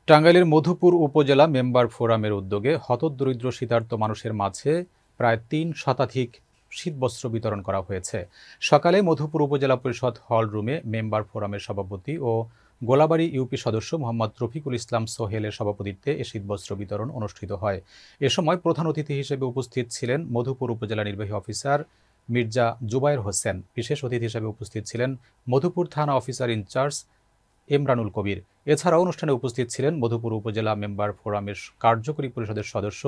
টাঙ্গাইলের মধুপুর উপজেলা মেম্বার ফোরামের উদ্যোগে হতদরিদ্র শীতার্ত মানুষের মাঝে প্রায় ৩ শতাধিক শীতবস্ত্র বিতরণ করা হয়েছে। সকালে মধুপুর উপজেলা পরিষদ হল রুমে মেম্বার ফোরামের সভাপতি ও গোলাবাড়ী ইউপি সদস্য মোহাম্মদ রফিকুল ইসলাম সোহেলের সভাপতিত্বে এ শীতবস্ত্র বিতরণ অনুষ্ঠিত হয়। এ সময় প্রধান অতিথি হিসেবে উপস্থিত ছিলেন মধুপুর উপজেলা নির্বাহী অফিসার মির্জা জুবায়ের হোসেন। বিশেষ অতিথি হিসেবে উপস্থিত ছিলেন মধুপুর থানা অফিসার ইনচার্জ এমরানুল কবির। এছাড়াও অনুষ্ঠানে উপস্থিত ছিলেন মধুপুর উপজেলা মেম্বার ফোরামের কার্যকরী পরিষদের সদস্য,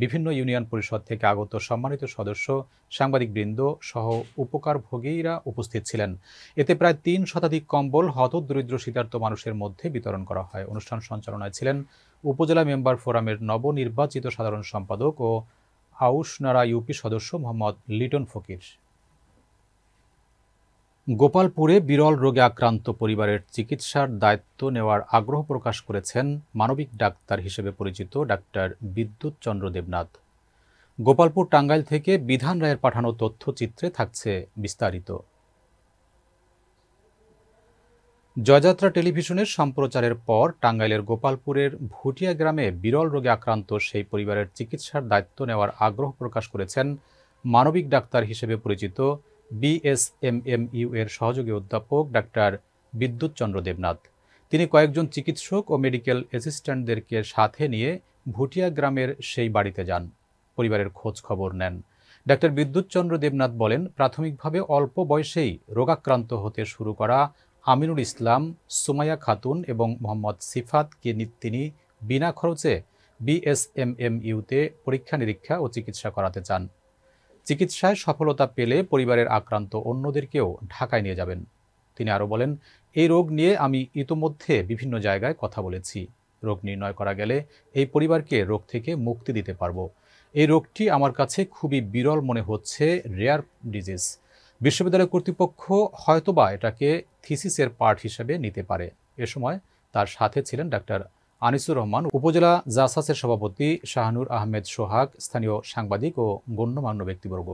বিভিন্ন ইউনিয়ন পরিষদ থেকে আগত সম্মানিত সদস্য, সাংবাদিকবৃন্দ সহ উপকারভোগীরা উপস্থিত ছিলেন। এতে প্রায় ৩ শতাধিক কম্বল হতদরিদ্র শীতার্ত মানুষের মধ্যে বিতরণ করা হয়। অনুষ্ঠান সঞ্চালনায় ছিলেন উপজেলা মেম্বার ফোরামের নবনির্বাচিত সাধারণ সম্পাদক ও আউশনাড়া ইউপি সদস্য মোহাম্মদ লিটন ফকির। গোপালপুরে বিরল রোগে আক্রান্ত পরিবারের চিকিৎসার দায়িত্ব নেওয়ার আগ্রহ প্রকাশ করেছেন মানবিক ডাক্তার হিসেবে পরিচিত ডাক্তার বিদ্যুৎ চন্দ্র দেবনাথ। গোপালপুর টাঙ্গাইল থেকে বিধান রায়ের পাঠানো তথ্যচিত্রে থাকছে বিস্তারিত। জয়যাত্রা টেলিভিশনের সম্প্রচারের পর টাঙ্গাইলের গোপালপুরের ভুটিয়া গ্রামে বিরল রোগে আক্রান্ত সেই পরিবারের চিকিৎসার দায়িত্ব নেওয়ার আগ্রহ প্রকাশ করেছেন মানবিক ডাক্তার হিসেবে পরিচিত বিএসএমএমইউ এর সহযোগী অধ্যাপক ডাক্তার বিদ্যুৎ চন্দ্র দেবনাথ। তিনি কয়েকজন চিকিৎসক ও মেডিকেল অ্যাসিস্ট্যান্টদেরকে সাথে নিয়ে ভুটিয়া গ্রামের সেই বাড়িতে যান, পরিবারের খোঁজ খবর নেন। ডাক্তার বিদ্যুৎ চন্দ্র দেবনাথ বলেন, প্রাথমিকভাবে অল্প বয়সেই রোগাক্রান্ত হতে শুরু করা আমিনুল ইসলাম, সুমাইয়া খাতুন এবং মোহাম্মদ সিফাতকে তিনি বিনা খরচে বিএসএমএমইউতে পরীক্ষা নিরীক্ষা ও চিকিৎসা করাতে চান। চিকিৎসায় সফলতা পেলে পরিবারের আক্রান্ত অন্যদেরকেও ঢাকায় নিয়ে যাবেন। তিনি আরও বলেন, এই রোগ নিয়ে আমি ইতোমধ্যে বিভিন্ন জায়গায় কথা বলেছি। রোগ নির্ণয় করা গেলে এই পরিবারকে রোগ থেকে মুক্তি দিতে পারব। এই রোগটি আমার কাছে খুবই বিরল মনে হচ্ছে, রেয়ার ডিজিজ। বিশ্ববিদ্যালয় কর্তৃপক্ষ হয়তোবা এটাকে থিসিসের পার্ট হিসেবে নিতে পারে। এ সময় তার সাথে ছিলেন ডাক্তার আনিসুর রহমান, উপজেলা জাসাসের সভাপতি শাহানুর আহমেদ সোহাগ, স্থানীয় সাংবাদিক ও গণ্যমান্য ব্যক্তিবর্গ।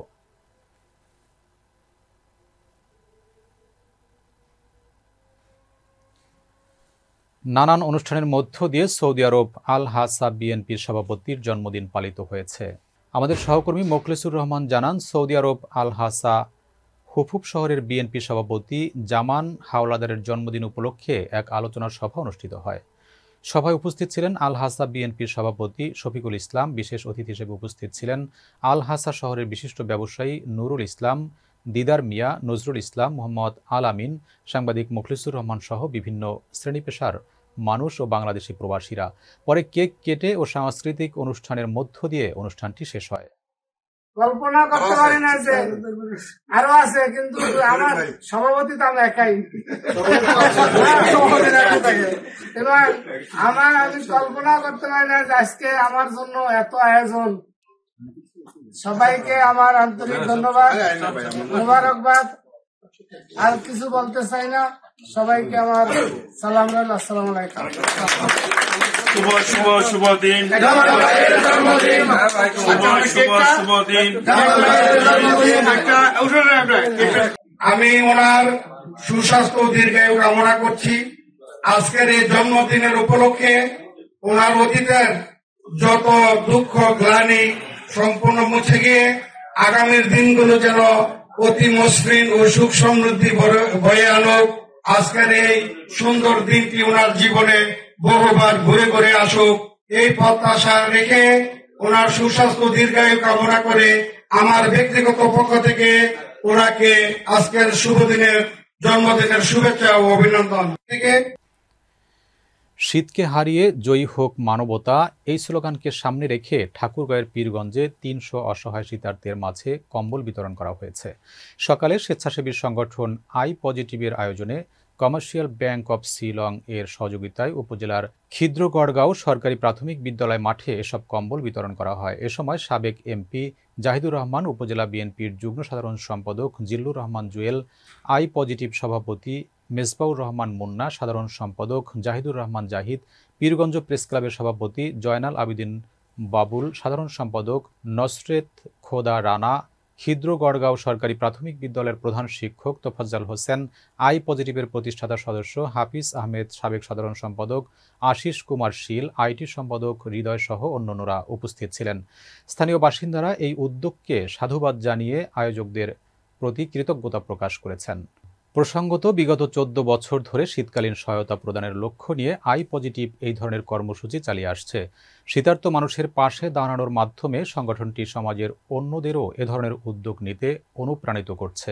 নানান অনুষ্ঠানের মধ্য দিয়ে সৌদি আরব আল হাসা বিএনপির সভাপতির জন্মদিন পালিত হয়েছে। আমাদের সহকর্মী মোখলেসুর রহমান জানান, সৌদি আরব আল হাসা হুফুফ শহরের বিএনপি সভাপতি জামান হাওলাদারের জন্মদিন উপলক্ষে এক আলোচনা সভা অনুষ্ঠিত হয়। সভায় উপস্থিত ছিলেন আল হাসা বিএনপির সভাপতি শফিকুল ইসলাম। বিশেষ অতিথি হিসেবে উপস্থিত ছিলেন আল হাসা শহরের বিশিষ্ট ব্যবসায়ী নুরুল ইসলাম, দিদার মিয়া, নজরুল ইসলাম, মোহাম্মদ আল আমিন, সাংবাদিক মোখলেসুর রহমান সহ বিভিন্ন শ্রেণী পেশার মানুষ ও বাংলাদেশি প্রবাসীরা। পরে কেক কেটে ও সাংস্কৃতিক অনুষ্ঠানের মধ্য দিয়ে অনুষ্ঠানটি শেষ হয়। কল্পনা করতে পারি না যে আরো আছে, কিন্তু আমার সভাপতি তো আমি একাই, এবার আমি কল্পনা করতে পারি না যে আজকে আমার জন্য এত আয়োজন। সবাইকে আমার আন্তরিক ধন্যবাদ, মোবারকবাদ। আর কিছু বলতে চাই না, সবাইকে আমার সালাম রইল। আসসালামু আলাইকুম। শুভ দিন। আমি ওনার সুস্বাস্থ্য দীর্ঘায়ু কামনা করছি। আজকের এই জন্মদিনের উপলক্ষে ওনার অতীতের যত দুঃখ গ্লানি সম্পূর্ণ মুছে গিয়ে আগামীর দিনগুলো যেন অতি মসৃণ ও সুখ সমৃদ্ধি বয়ে আনুক। আজকের এই সুন্দর দিনটি ওনার জীবনে বহুবার ঘুরে ঘুরে আসুক, এই প্রত্যাশা রেখে ওনার সুস্বাস্থ্য দীর্ঘায়ু কামনা করে আমার ব্যক্তিগত পক্ষ থেকে ওনাকে আজকের শুভ দিনের জন্মদিনের শুভেচ্ছা ও অভিনন্দন থেকে। শীতকে হারিয়ে জয়ী হোক মানবতা, এই স্লোগানকে সামনে রেখে ঠাকুরগাঁওয়ের পীরগঞ্জে ৩০০ অসহায় শীতার্থীর মাঝে কম্বল বিতরণ করা হয়েছে। সকালে স্বেচ্ছাসেবী সংগঠন আই পজিটিভের আয়োজনে কমার্শিয়াল ব্যাংক অব শিলং এর সহযোগিতায় উপজেলার খিদ্রগড়গাঁও সরকারি প্রাথমিক বিদ্যালয় মাঠে এসব কম্বল বিতরণ করা হয়। এ সময় সাবেক এমপি জাহিদুর রহমান, উপজেলা বিএনপির যুগ্ম সাধারণ সম্পাদক জিল্লুর রহমান জুয়েল, আই পজিটিভ সভাপতি মেজবাউর রহমান মুন্না, সাধারণ সম্পাদক জাহিদুর রহমান জাহিদ, পীরগঞ্জ প্রেস ক্লাবের সভাপতি জয়নাল আবেদিন বাবুল, সাধারণ সম্পাদক নসরেত খোদা রানা, ক্ষিদ্র গড়গাঁও সরকারি প্রাথমিক বিদ্যালয়ের প্রধান শিক্ষক তোফাজ্জল হোসেন, আই পজিটিভের প্রতিষ্ঠাতা সদস্য হাফিজ আহমেদ, সাবেক সাধারণ সম্পাদক আশিস কুমার শীল, আইটি সম্পাদক হৃদয় সহ অন্যান্যরা উপস্থিত ছিলেন। স্থানীয় বাসিন্দারা এই উদ্যোগকে সাধুবাদ জানিয়ে আয়োজকদের প্রতি কৃতজ্ঞতা প্রকাশ করেছেন। প্রসঙ্গত, বিগত ১৪ বছর ধরে শীতকালীন সহায়তা প্রদানের লক্ষ্য নিয়ে আই পজিটিভ এই ধরনের কর্মসূচি চালিয়ে আসছে। শীতার্ত মানুষের পাশে দাঁড়ানোর মাধ্যমে সংগঠনটি সমাজের অন্যদেরও এ ধরনের উদ্যোগ নিতে অনুপ্রাণিত করছে।